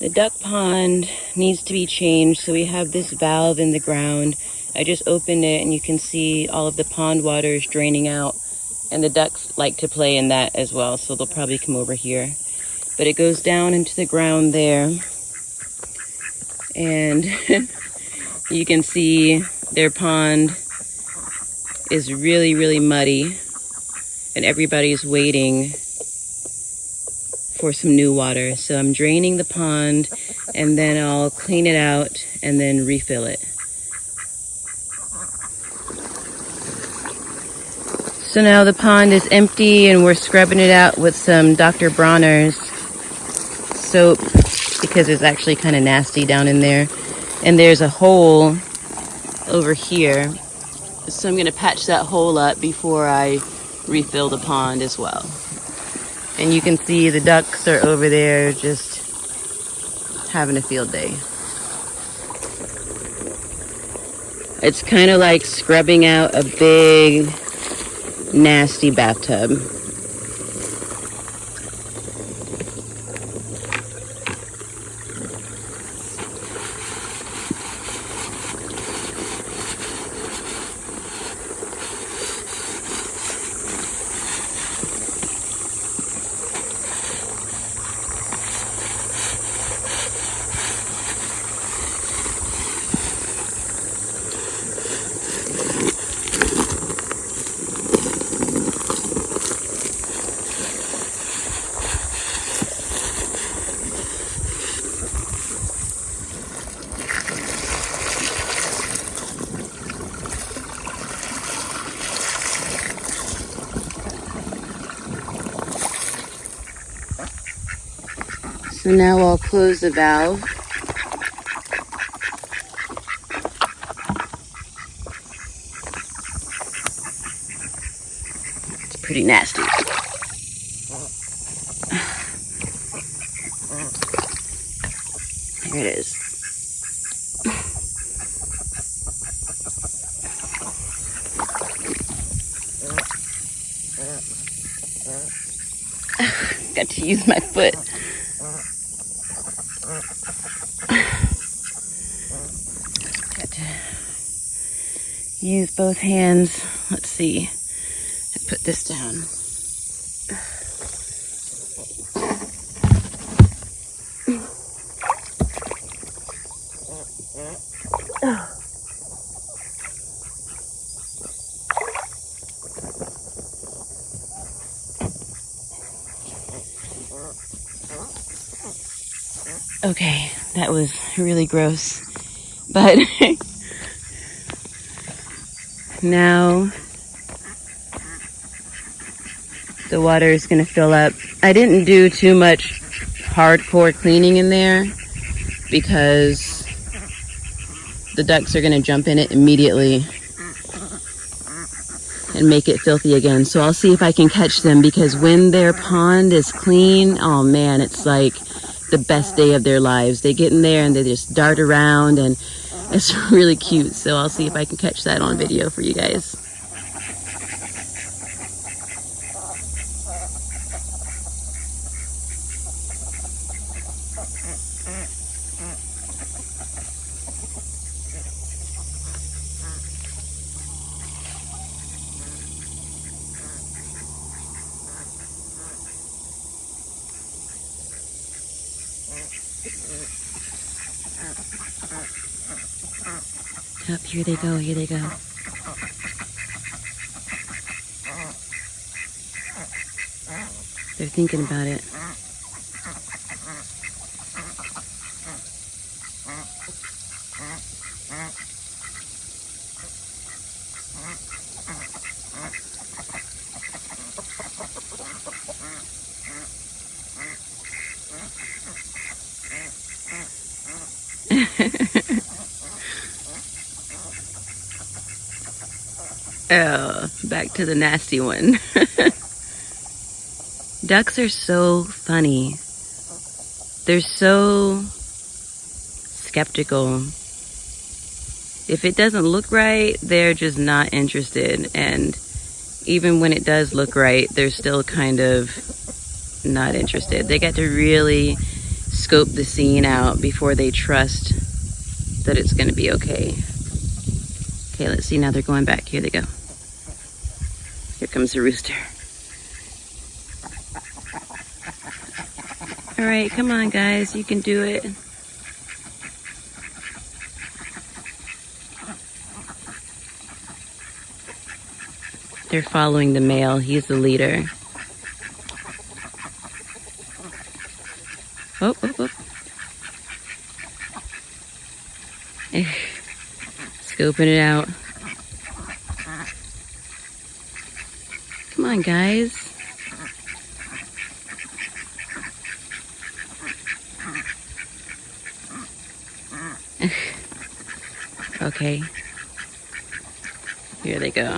The duck pond needs to be changed, so we have this valve in the ground. I just opened it and you can see all of the pond water is draining out, and the ducks like to play in that as well, so they'll probably come over here. But it goes down into the ground there, and you can see their pond is really, really muddy, and everybody's waiting for some new water. So I'm draining the pond, and then I'll clean it out and then refill it. So now the pond is empty, and we're scrubbing it out with some Dr. Bronner's soap because it's actually kind of nasty down in there. And there's a hole over here, so I'm going to patch that hole up before I refill the pond as well. And you can see the ducks are over there just having a field day. It's kind of like scrubbing out a big, nasty bathtub. So now I'll close the valve. It's pretty nasty. There it is. Got to use my foot. Got to use both hands. Let's see. I put this down. Okay, that was really gross, but now the water is going to fill up. I didn't do too much hardcore cleaning in there because the ducks are going to jump in it immediately and make it filthy again. So I'll see if I can catch them, because when their pond is clean, oh man, it's like the best day of their lives. They get in there and they just dart around, and it's really cute. So I'll see if I can catch that on video for you guys. Up, here they go, here they go. They're thinking about it. Oh, back to the nasty one. Ducks are so funny. They're so skeptical. If it doesn't look right, they're just not interested. And even when it does look right, they're still kind of not interested. They got to really scope the scene out before they trust that it's going to be okay. Okay, let's see. Now they're going back. Here they go. Here comes the rooster. All right, come on, guys. You can do it. They're following the male. He's the leader. Oh, oh, oh. Scoping it out. Come on, guys. Okay. Here they go.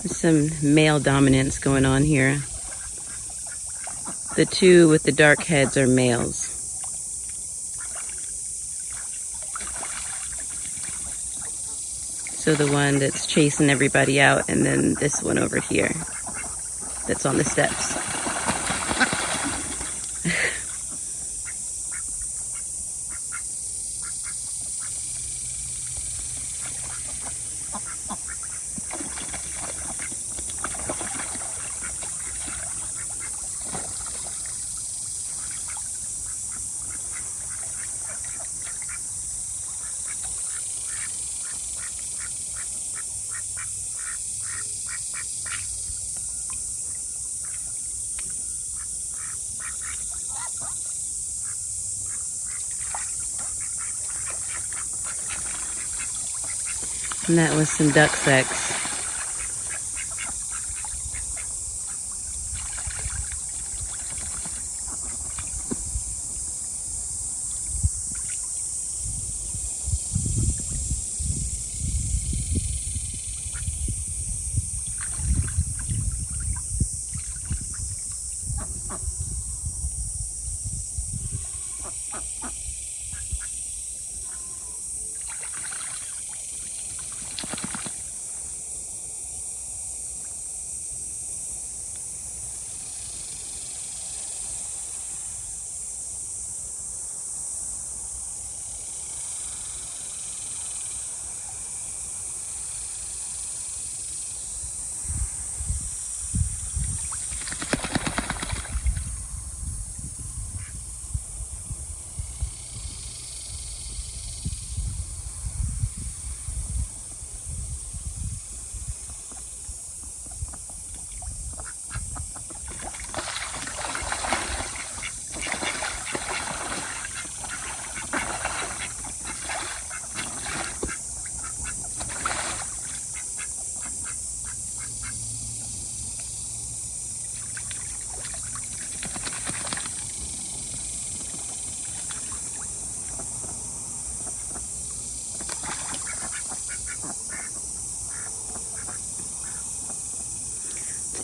There's some male dominance going on here. The two with the dark heads are males. So the one that's chasing everybody out, and then this one over here that's on the steps. And that was some duck sex.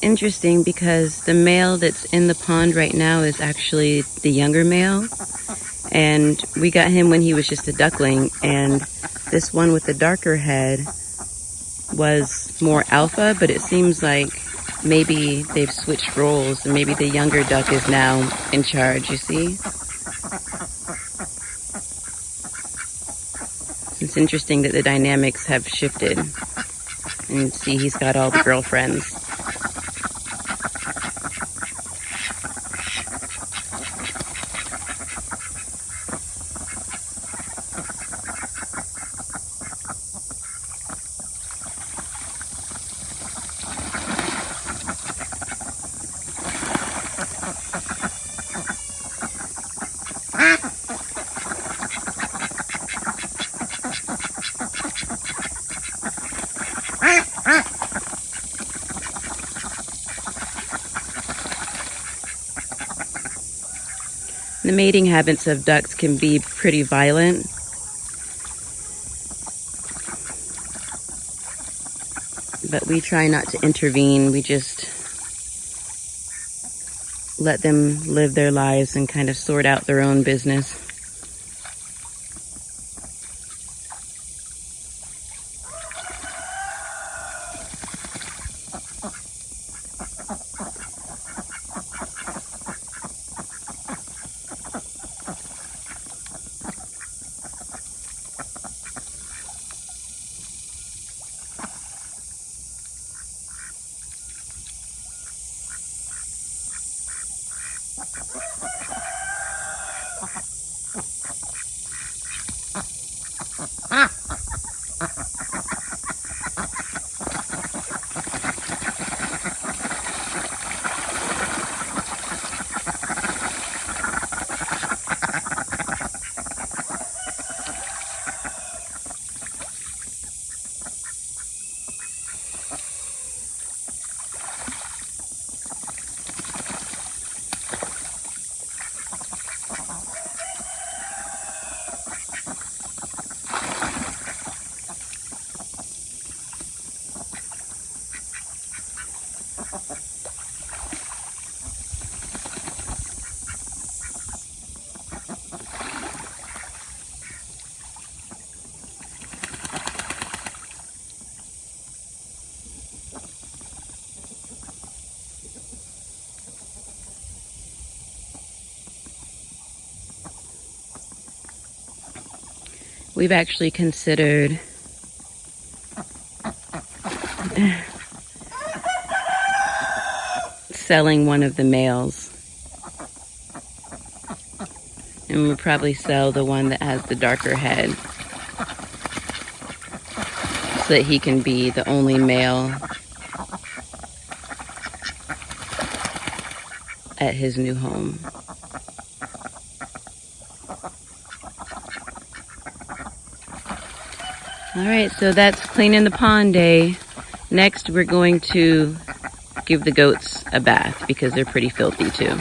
interesting because the male that's in the pond right now is actually the younger male. And we got him when he was just a duckling. And this one with the darker head was more alpha, but it seems like maybe they've switched roles and maybe the younger duck is now in charge, you see? It's interesting that the dynamics have shifted. And see, he's got all the girlfriends. The mating habits of ducks can be pretty violent. But we try not to intervene. We just let them live their lives and kind of sort out their own business. We've actually considered selling one of the males. And we'll probably sell the one that has the darker head so that he can be the only male at his new home. All right, so that's cleaning the pond day. Next, we're going to give the goats a bath because they're pretty filthy too.